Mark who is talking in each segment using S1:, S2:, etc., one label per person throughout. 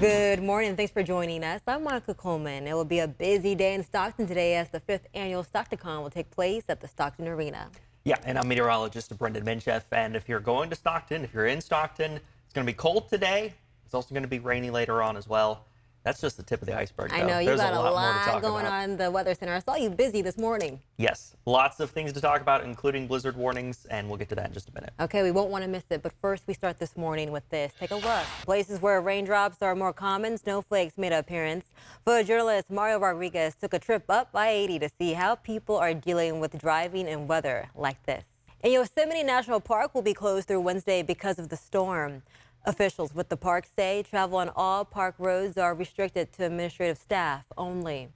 S1: Good morning. Thanks for joining us. I'm Monica Coleman. It will be a busy day in Stockton today as the 5th annual Stockton will take place at the Stockton Arena.
S2: Yeah, and I'm meteorologist Brendan Minchef. And if you're going to Stockton, if you're in Stockton, it's going to be cold today. It's also going to be rainy later on as well. That's just the tip of the iceberg, though.
S1: I know you
S2: There's
S1: got
S2: a lot more to talk
S1: going
S2: about.
S1: on in the Weather Center. I saw you busy this morning.
S2: Yes, lots of things to talk about, including blizzard warnings, and we'll get to that in just a minute.
S1: Okay, we won't want to miss it, but first we start this morning with this. Take a look. Places where raindrops are more common, snowflakes made an appearance. Photojournalist Mario Rodriguez took a trip up I-80 to see how people are dealing with driving in weather like this. And Yosemite National Park will be closed through Wednesday because of the storm. Officials with the park say travel on all park roads are restricted to administrative staff only.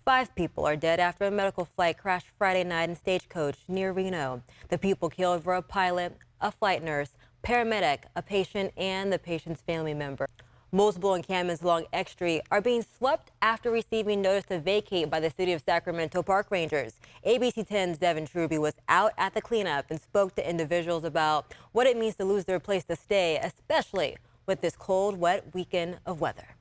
S1: 5 people are dead after a medical flight crashed Friday night in Stagecoach near Reno. The people killed were a pilot, a flight nurse, paramedic, a patient, and the patient's family member. Multiple encampments along X Street are being swept after receiving notice to vacate by the City of Sacramento park rangers. ABC 10's Devin Truby was out at the cleanup and spoke to individuals about what it means to lose their place to stay, especially with this cold, wet weekend of weather.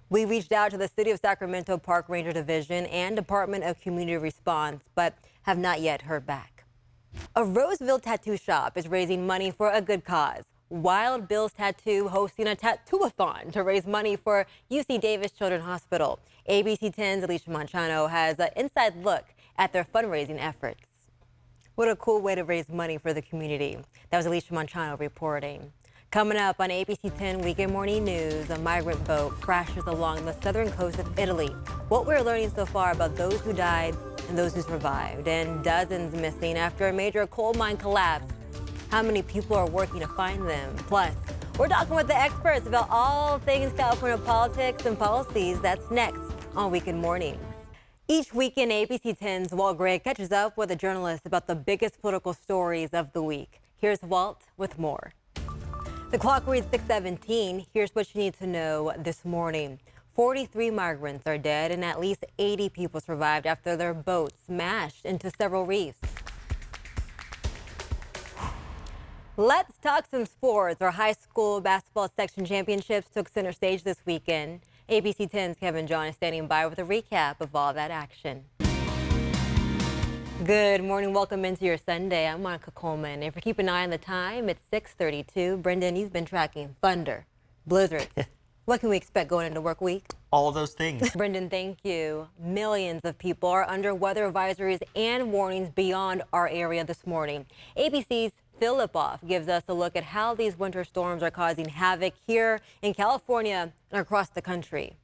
S1: We reached out to the City of Sacramento Park Ranger Division and Department of Community Response, but have not yet heard back. A Roseville tattoo shop is raising money for a good cause. Wild Bill's Tattoo hosting a tattoo-a-thon to raise money for UC Davis Children's Hospital. ABC 10's Alicia Manchano has an inside look at their fundraising efforts. What a cool way to raise money for the community. That was Alicia Manchano reporting. Coming up on ABC 10 Weekend Morning News, a migrant boat crashes along the southern coast of Italy. What we're learning so far about those who died and those who survived, and dozens missing after a major coal mine collapse. How many people are working to find them? Plus, we're talking with the experts about all things California politics and policies. That's next on Weekend Mornings. Each weekend, ABC 10's Walt Gregg catches up with a journalist about the biggest political stories of the week. Here's Walt with more. The clock reads 6:17. Here's what you need to know this morning. 43 migrants are dead and at least 80 people survived after their boat smashed into several reefs. Let's talk some sports. Our high school basketball section championships took center stage this weekend. ABC 10's Kevin John is standing by with a recap of all that action. Good morning. Welcome into your Sunday. I'm Monica Coleman. If you keep an eye on the time, it's 6:32. Brendan, you've been tracking thunder, blizzards. What can we expect going into work week?
S2: All of those things.
S1: Brendan, thank you. Millions of people are under weather advisories and warnings beyond our area this morning. ABC's Phil Lipoff gives us a look at how these winter storms are causing havoc here in California and across the country.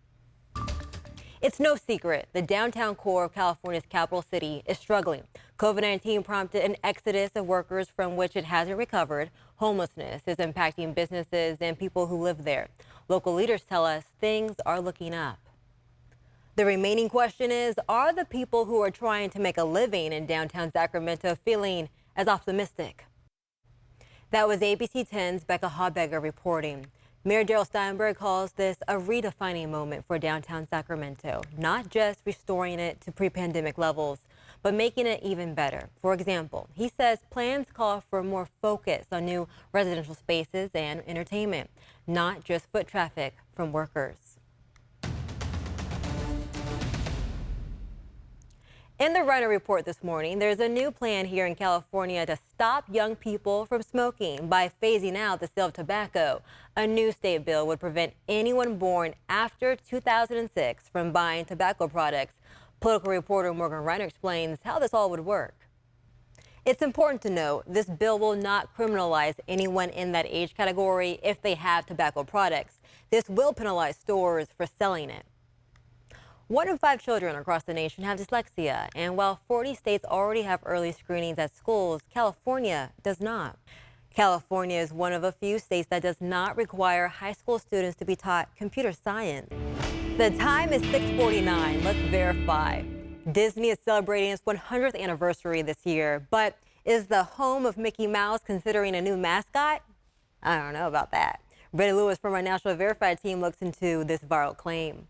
S1: It's no secret the downtown core of California's capital city is struggling. COVID-19 prompted an exodus of workers from which it hasn't recovered. Homelessness is impacting businesses and people who live there. Local leaders tell us things are looking up. The remaining question is, are the people who are trying to make a living in downtown Sacramento feeling as optimistic? That was ABC 10's Becca Habegger reporting. Mayor Darrell Steinberg calls this a redefining moment for downtown Sacramento, not just restoring it to pre-pandemic levels, but making it even better. For example, he says plans call for more focus on new residential spaces and entertainment, not just foot traffic from workers. In the Runner Report this morning, there's a new plan here in California to stop young people from smoking by phasing out the sale of tobacco. A new state bill would prevent anyone born after 2006 from buying tobacco products. Political reporter Morgan Reiner explains how this all would work. It's important to note this bill will not criminalize anyone in that age category if they have tobacco products. This will penalize stores for selling it. 1 in 5 children across the nation have dyslexia, and while 40 states already have early screenings at schools, California does not. California is one of a few states that does not require high school students to be taught computer science. The time is 6:49. Let's verify. Disney is celebrating its 100th anniversary this year, but is the home of Mickey Mouse considering a new mascot? I don't know about that. Brady Lewis from our National Verified team looks into this viral claim.